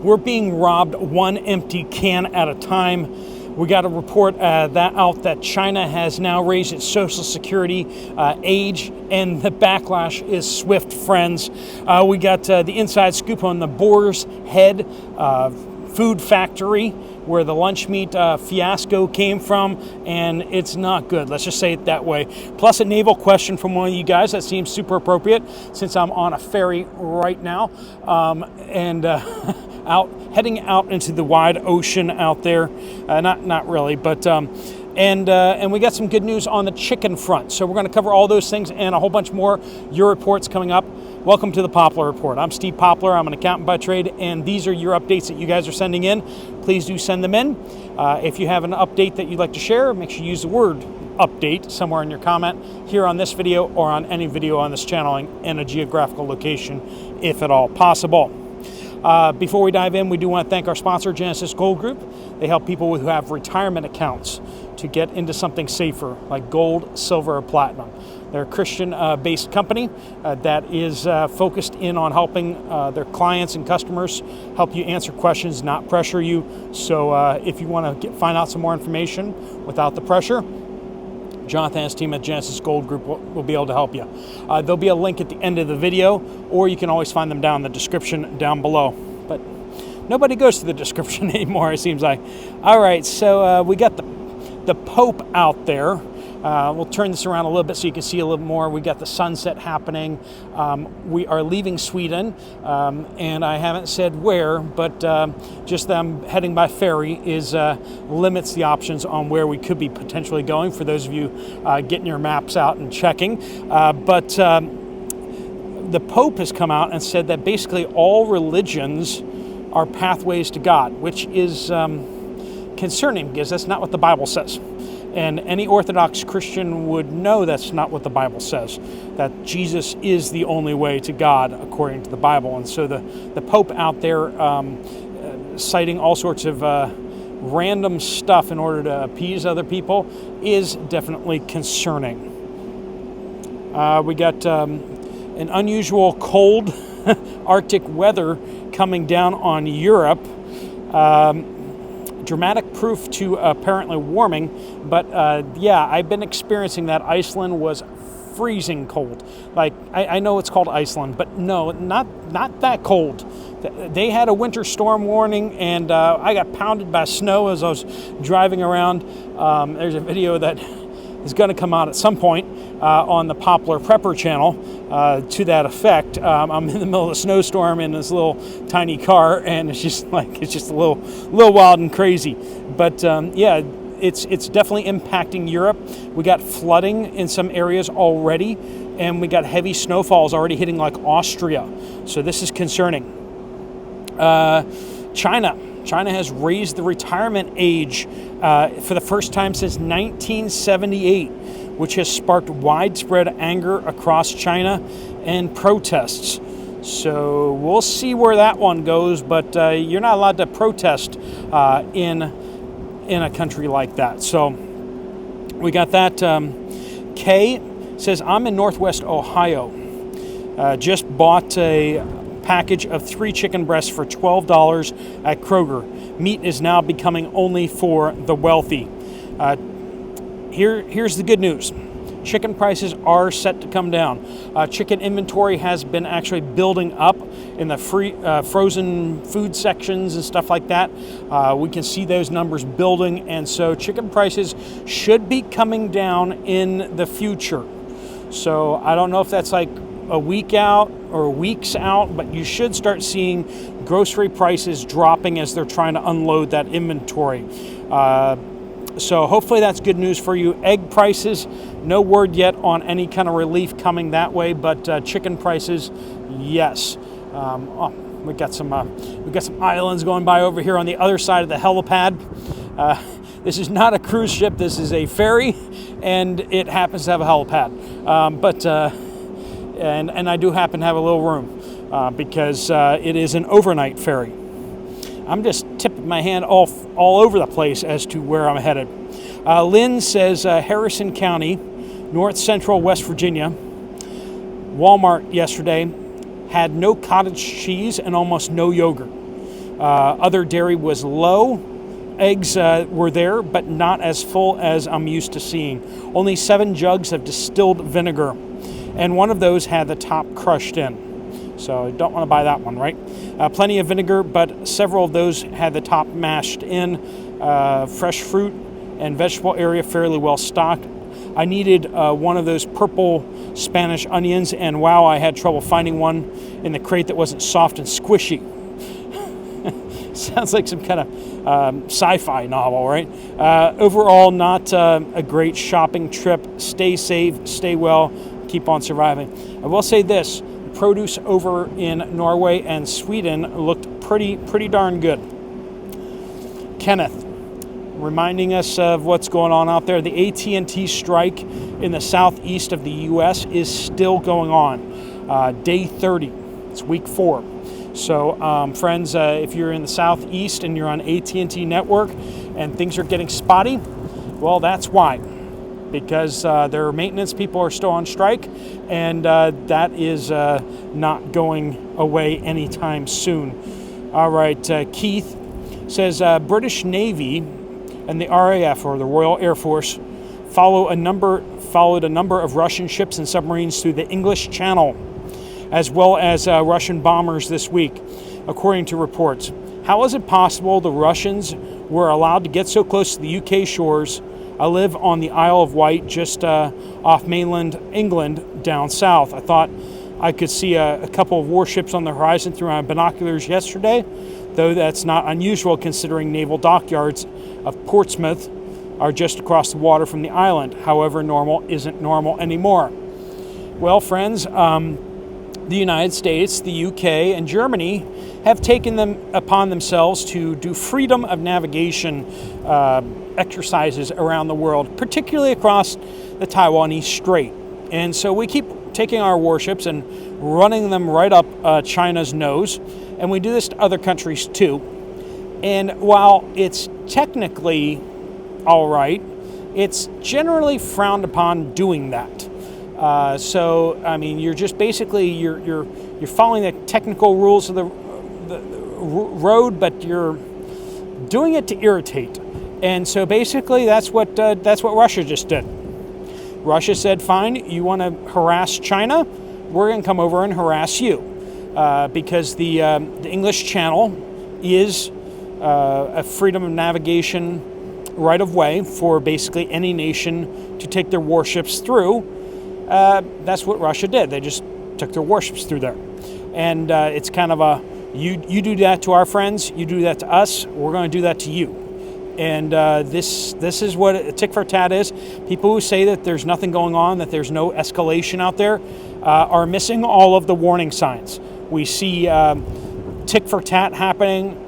We're being robbed one empty can at a time. We got a report that China has now raised its Social Security age, and the backlash is swift, friends. We got the inside scoop on the Boar's Head food factory, where the lunch meat fiasco came from, and it's not good. Let's just say it that way. Plus a naval question from one of you guys that seems super appropriate since I'm on a ferry right now, and heading out into the wide ocean out there. Not really, but and we got some good news on the chicken front. So we're going to cover all those things and a whole bunch more. Your reports coming up. Welcome to the Poplar Report. I'm Steve Poplar. I'm an accountant by trade, and these are your updates that you guys are sending in. Please do send them in. If you have an update that you'd like to share, make sure you use the word update somewhere in your comment here on this video or on any video on this channel in a geographical location, if at all possible. Before we dive in, we do want to thank our sponsor, Genesis Gold Group. They help people who have retirement accounts to get into something safer, like gold, silver, or platinum. They're a Christian-based company that is focused in on helping their clients and customers help you answer questions, not pressure you. So if you want to find out some more information without the pressure, Jonathan and his team at Genesis Gold Group will be able to help you. There'll be a link at the end of the video, or you can always find them down in the description down below. But nobody goes to the description anymore, it seems like. All right, so we got the Pope out there. We'll turn this around a little bit so you can see a little more. We got the sunset happening. We are leaving Sweden, and I haven't said where, but just them heading by ferry limits the options on where we could be potentially going for those of you getting your maps out and checking. But the Pope has come out and said that basically all religions are pathways to God, which is concerning because that's not what the Bible says. And any Orthodox Christian would know that's not what the Bible says, that Jesus is the only way to God according to the Bible. And so the Pope out there citing all sorts of random stuff in order to appease other people is definitely concerning. We got an unusual cold Arctic weather coming down on Europe. Dramatic proof to apparently warming, but yeah, I've been experiencing that. Iceland was freezing cold. Like, I know it's called Iceland, but no, not that cold. They had a winter storm warning, and I got pounded by snow as I was driving around. There's a video that is going to come out at some point on the Poplar Prepper channel to that effect. I'm in the middle of a snowstorm in this little tiny car, and it's just a little wild and crazy. But yeah, it's definitely impacting Europe. We got flooding in some areas already, and we got heavy snowfalls already hitting like Austria. So this is concerning. China has raised the retirement age for the first time since 1978, which has sparked widespread anger across China and protests. So we'll see where that one goes, but you're not allowed to protest in a country like that. So we got that. Kay says, I'm in Northwest Ohio. Just bought a package of 3 chicken breasts for $12 at Kroger. Meat is now becoming only for the wealthy. Here's the good news. Chicken prices are set to come down. Chicken inventory has been actually building up in the frozen food sections and stuff like that. We can see those numbers building, and so chicken prices should be coming down in the future. So I don't know if that's like a week out or weeks out, but you should start seeing grocery prices dropping as they're trying to unload that inventory. So hopefully that's good news for you. Egg prices, no word yet on any kind of relief coming that way, but chicken prices, yes. We got some islands going by over here on the other side of the helipad. This is not a cruise ship. This is a ferry, and it happens to have a helipad. And I do happen to have a little room because it is an overnight ferry. I'm just tipping my hand all over the place as to where I'm headed. Lynn says Harrison County, north central West Virginia. Walmart yesterday had no cottage cheese and almost no yogurt. Other dairy was low. Eggs were there, but not as full as I'm used to seeing. Only 7 jugs of distilled vinegar, and one of those had the top crushed in. So I don't want to buy that one, right? Plenty of vinegar, but several of those had the top mashed in. Fresh fruit and vegetable area fairly well stocked. I needed one of those purple Spanish onions, and wow, I had trouble finding one in the crate that wasn't soft and squishy. Sounds like some kind of sci-fi novel, right? Overall, not a great shopping trip. Stay safe, stay well, keep on surviving. I will say this, produce over in Norway and Sweden looked pretty darn good. Kenneth, reminding us of what's going on out there. The AT&T strike in the southeast of the U.S. is still going on. Day 30, it's week 4. So, friends, if you're in the southeast and you're on AT&T network and things are getting spotty, well, that's why. Because their maintenance people are still on strike, and that is not going away anytime soon. All right, Keith says British Navy and the RAF, or the Royal Air Force, followed a number of Russian ships and submarines through the English Channel, as well as Russian bombers this week, according to reports. How is it possible the Russians were allowed to get so close to the UK shores? I live on the Isle of Wight, just off mainland England, down south. I thought I could see a couple of warships on the horizon through my binoculars yesterday, though that's not unusual considering naval dockyards of Portsmouth are just across the water from the island. However, normal isn't normal anymore. Well, friends, the United States, the UK, and Germany have taken them upon themselves to do freedom of navigation exercises around the world, particularly across the Taiwanese Strait. And so we keep taking our warships and running them right up China's nose, and we do this to other countries too. And while it's technically all right, it's generally frowned upon doing that. So, I mean, you're just basically you're following the technical rules of the road, but you're doing it to irritate. And so, basically, that's what Russia just did. Russia said, "Fine, you want to harass China? We're going to come over and harass you," because the English Channel is a freedom of navigation right of way for basically any nation to take their warships through. That's what Russia did. They just took their warships through there. And it's kind of a, you do that to our friends, you do that to us, we're going to do that to you. And this is what a tick for tat is. People who say that there's nothing going on, that there's no escalation out there, are missing all of the warning signs. We see tick for tat happening.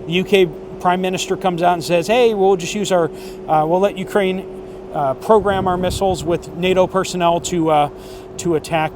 The UK Prime Minister comes out and says, hey, we'll just use we'll let Ukraine program our missiles with NATO personnel to attack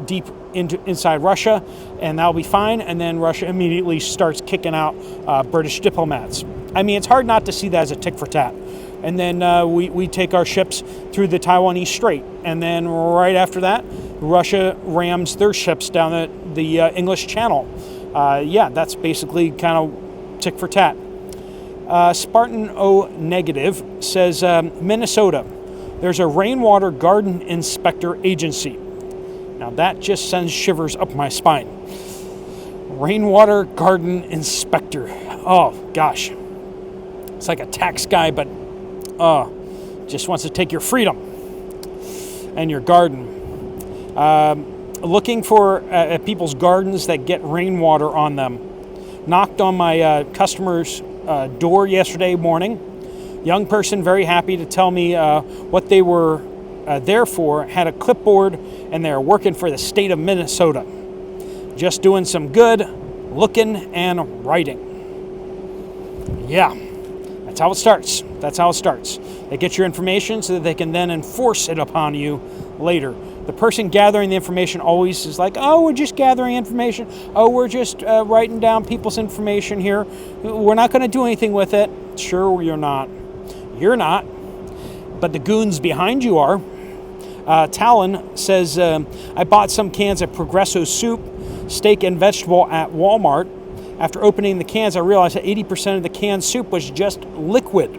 deep inside Russia, and that'll be fine. And then Russia immediately starts kicking out British diplomats. I mean, it's hard not to see that as a tick for tat. And then we take our ships through the Taiwanese Strait, and then right after that, Russia rams their ships down the English Channel. Yeah, that's basically kind of tick for tat. Spartan O negative says Minnesota, there's a rainwater garden inspector agency. Now that just sends shivers up my spine. Rainwater garden inspector. Oh gosh, it's like a tax guy, but just wants to take your freedom and your garden. Looking for people's gardens that get rainwater on them. Knocked on my customer's door yesterday morning. Young person, very happy to tell me what they were there for, had a clipboard, and they're working for the state of Minnesota. Just doing some good looking and writing. Yeah, that's how it starts. That's how it starts. They get your information so that they can then enforce it upon you later. The person gathering the information always is like, oh, we're just gathering information. Oh, we're just writing down people's information here. We're not going to do anything with it. Sure, you're not. You're not. But the goons behind you are. Talon says, I bought some cans of Progresso soup, steak and vegetable at Walmart. After opening the cans, I realized that 80% of the canned soup was just liquid.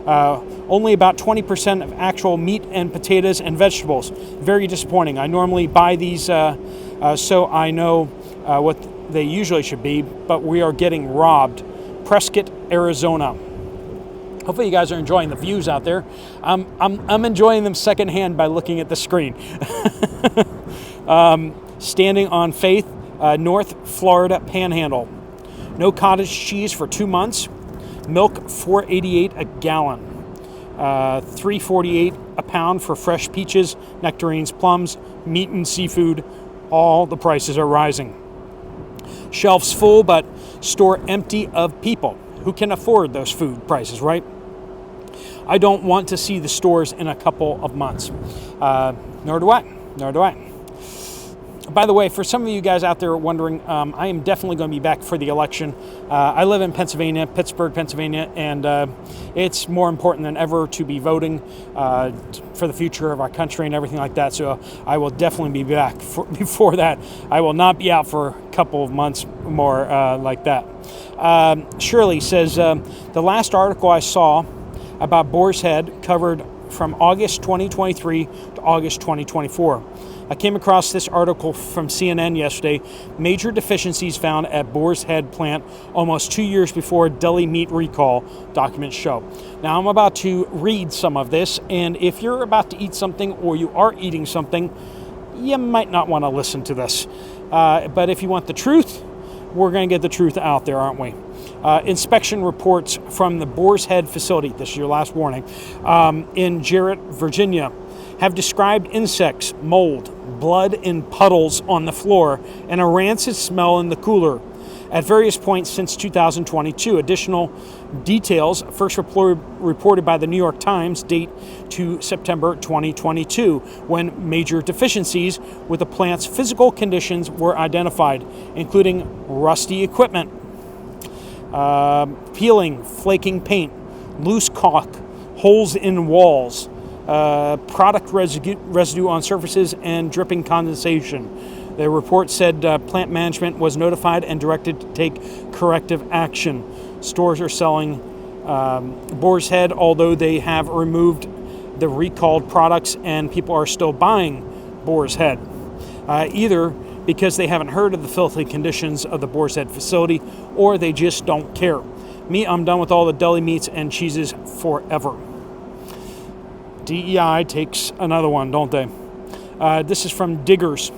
Only about 20% of actual meat and potatoes and vegetables. Very disappointing. I normally buy these so I know what they usually should be, but we are getting robbed. Prescott, Arizona. Hopefully you guys are enjoying the views out there. I'm enjoying them secondhand by looking at the screen. Standing on Faith, North Florida Panhandle. No cottage cheese for 2 months. Milk $4.88 a gallon. $3.48 a pound for fresh peaches, nectarines, plums, meat and seafood. All the prices are rising. Shelves full, but store empty of people who can afford those food prices, right? I don't want to see the stores in a couple of months. Nor do I. By the way, for some of you guys out there wondering, I am definitely going to be back for the election. I live in Pennsylvania, Pittsburgh, Pennsylvania, and it's more important than ever to be voting for the future of our country and everything like that. So I will definitely be back before that. I will not be out for a couple of months more like that. Shirley says, the last article I saw about Boar's Head covered from August 2023 to August 2024. I came across this article from CNN yesterday. Major deficiencies found at Boar's Head plant almost 2 years before deli meat recall, documents show. Now I'm about to read some of this, and if you're about to eat something or you are eating something, you might not want to listen to this. But if you want the truth, we're going to get the truth out there, aren't we? Inspection reports from the Boar's Head facility, this is your last warning, in Jarrett, Virginia, have described insects, mold, blood in puddles on the floor, and a rancid smell in the cooler at various points since 2022. Additional details, first reported by the New York Times, date to September 2022, when major deficiencies with the plant's physical conditions were identified, including rusty equipment, peeling, flaking paint, loose caulk, holes in walls, product residue on surfaces, and dripping condensation. The report said plant management was notified and directed to take corrective action. Stores are selling Boar's Head, although they have removed the recalled products and people are still buying Boar's Head, either because they haven't heard of the filthy conditions of the Boar's Head facility or they just don't care. Me, I'm done with all the deli meats and cheeses forever. DEI takes another one, don't they? This is from Diggers.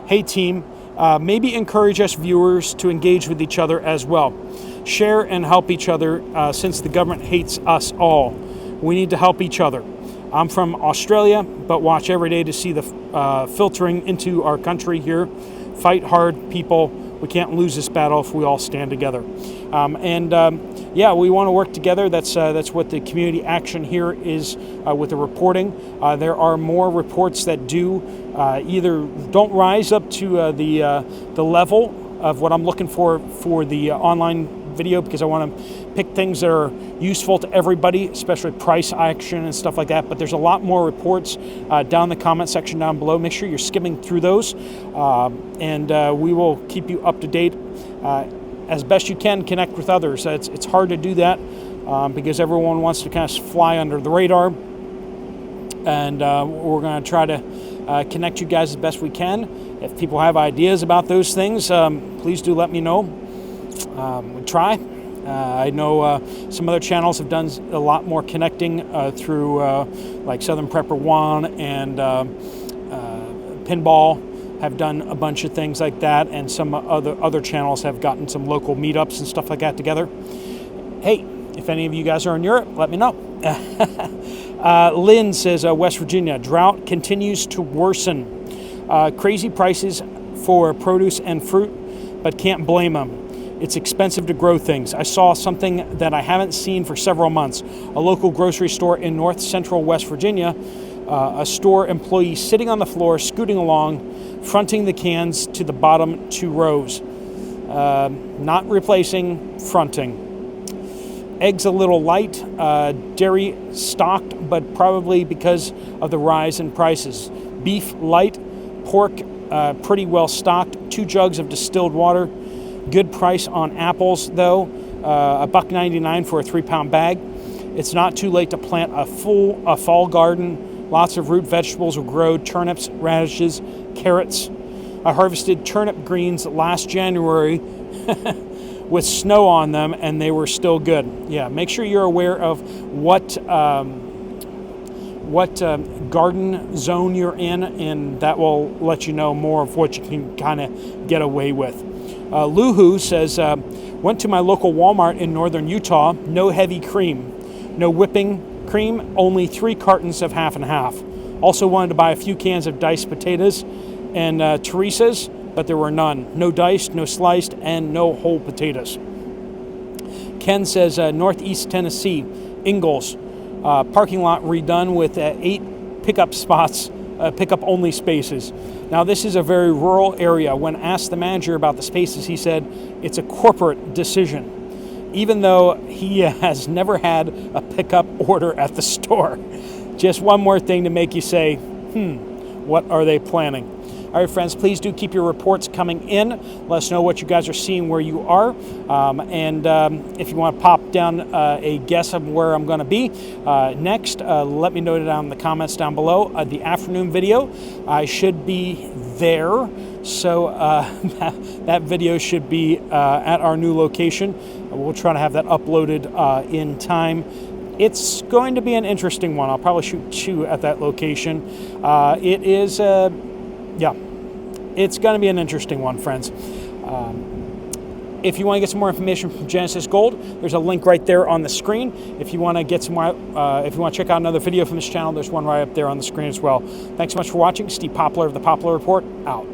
Hey team, maybe encourage us viewers to engage with each other as well. Share and help each other since the government hates us all. We need to help each other. I'm from Australia, but watch every day to see the filtering into our country here. Fight hard, people. We can't lose this battle if we all stand together. Yeah, we want to work together. That's what the community action here is with the reporting. There are more reports that do either don't rise up to the level of what I'm looking for the online video, because I want to pick things that are useful to everybody, especially price action and stuff like that. But there's a lot more reports down in the comment section down below. Make sure you're skimming through those, and we will keep you up to date as best you can. Connect with others. It's hard to do that because everyone wants to kind of fly under the radar, and we're going to try to connect you guys as best we can. If people have ideas about those things, please do let me know. We try. I know some other channels have done a lot more connecting through like Southern Prepper One and Pinball have done a bunch of things like that, and some other channels have gotten some local meetups and stuff like that together. Hey, if any of you guys are in Europe, let me know. Lynn says, West Virginia, drought continues to worsen. Crazy prices for produce and fruit, but can't blame them. It's expensive to grow things. I saw something that I haven't seen for several months. A local grocery store in north central West Virginia, a store employee sitting on the floor, scooting along, fronting the cans to the bottom 2 rows. Not replacing, fronting. Eggs a little light, dairy stocked, but probably because of the rise in prices. Beef light, pork pretty well stocked, 2 jugs of distilled water, Good price on apples, though. $1.99 for a 3-pound bag. It's not too late to plant a fall garden. Lots of root vegetables will grow: turnips, radishes, carrots. I harvested turnip greens last January with snow on them, and they were still good. Yeah, make sure you're aware of what garden zone you're in, and that will let you know more of what you can kind of get away with. Luhu says, went to my local Walmart in northern Utah. No heavy cream, no whipping cream, only 3 cartons of half and half. Also wanted to buy a few cans of diced potatoes and Teresa's, but there were none. No diced, no sliced, and no whole potatoes. Ken says, Northeast Tennessee, Ingalls, parking lot redone with 8 pickup spots, pickup only spaces. Now, this is a very rural area. When asked the manager about the spaces, he said it's a corporate decision, even though he has never had a pickup order at the store. Just one more thing to make you say, what are they planning? All right, friends, please do keep your reports coming in. Let us know what you guys are seeing where you are. And if you want to pop down a guess of where I'm going to be next, let me know down in the comments down below. The afternoon video, I should be there. So that video should be at our new location. We'll try to have that uploaded in time. It's going to be an interesting one. I'll probably shoot you at that location. It is... it's going to be an interesting one, friends. If you want to get some more information from Genesis Gold, there's a link right there on the screen. If you want to get some more, if you want to check out another video from this channel, there's one right up there on the screen as well. Thanks so much for watching. Steve Poplar of the Poplar Report, out.